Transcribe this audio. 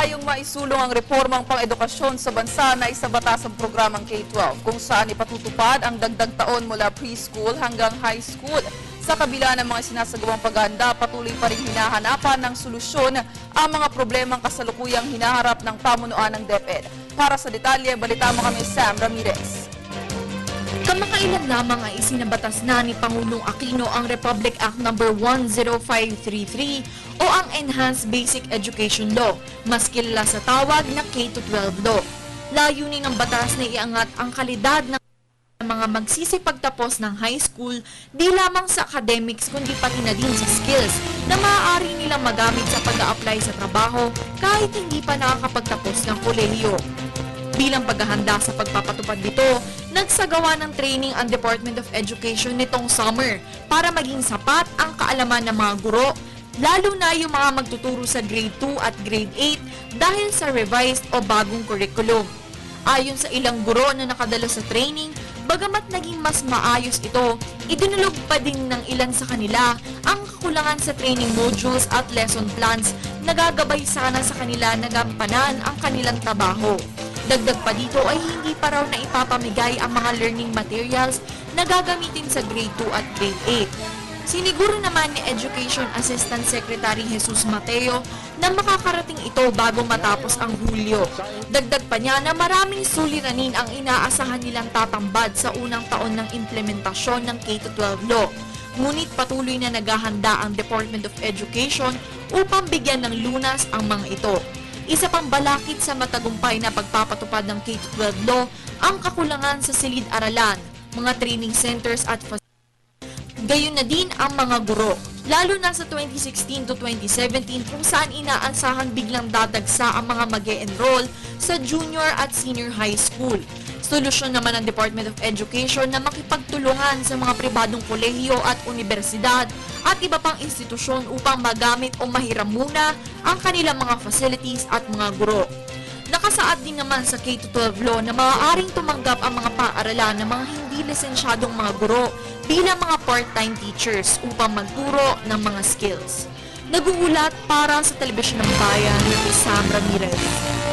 Layong maisulong ang reformang pang-edukasyon sa bansa na isa batas ang programang K-12 kung saan ipatutupad ang dagdag taon mula preschool hanggang high school. Sa kabila ng mga sinasagawang paghahanda, patuloy pa rin hinahanapan ng solusyon ang mga problemang kasalukuyang hinaharap ng pamunuan ng DepEd. Para sa detalye, balita mo kami Sam Ramirez. Kamakailan lamang ay isinabatas na ni Pangulong Aquino ang Republic Act No. 10533 o ang Enhanced Basic Education Law, mas kilala sa tawag na K-12 Law. Layunin ng batas na iangat ang kalidad ng mga magsisipagtapos ng high school di lamang sa academics kundi pati na din sa skills na maaari nilang magamit sa pag-a-apply sa trabaho kahit hindi pa nakakapagtapos ng kolehiyo. Bilang paghahanda sa pagpapatupad nito, nagsagawa ng training ang Department of Education nitong summer para maging sapat ang kaalaman ng mga guro, lalo na yung mga magtuturo sa grade 2 at grade 8 dahil sa revised o bagong curriculum. Ayon sa ilang guro na nakadalo sa training, bagamat naging mas maayos ito, idinulog pa din ng ilan sa kanila ang kakulangan sa training modules at lesson plans na gagabay sana sa kanila na gampanan ang kanilang trabaho. Dagdag pa dito ay hindi pa raw na ipapamigay ang mga learning materials na gagamitin sa grade 2 at grade 8. Siniguro naman ni Education Assistant Secretary Jesus Mateo na makakarating ito bago matapos ang Hulyo. Dagdag pa niya na maraming suliranin ang inaasahan nilang tatambad sa unang taon ng implementasyon ng K-12 law. Ngunit patuloy na naghahanda ang Department of Education upang bigyan ng lunas ang mga ito. Isa pang balakid sa matagumpay na pagpapatupad ng K-12 law ang kakulangan sa silid-aralan, mga training centers at facilities. Gayon na din ang mga guro, lalo na sa 2016 to 2017 kung saan inaasahan biglang dadagsa ang mga mag-e-enroll sa junior at senior high school. Solusyon naman ng Department of Education na makipagtulungan sa mga pribadong kolehiyo at universidad at iba pang institusyon upang magamit o mahiram muna ang kanilang mga facilities at mga guro. Nakasaad din naman sa K-12 law na maaaring tumanggap ang mga paaralan ng mga hindi lisensyadong mga guro bilang mga part-time teachers upang magturo ng mga skills. Nag-uulat para sa Telebisyon ng Bayan, Sam Ramirez.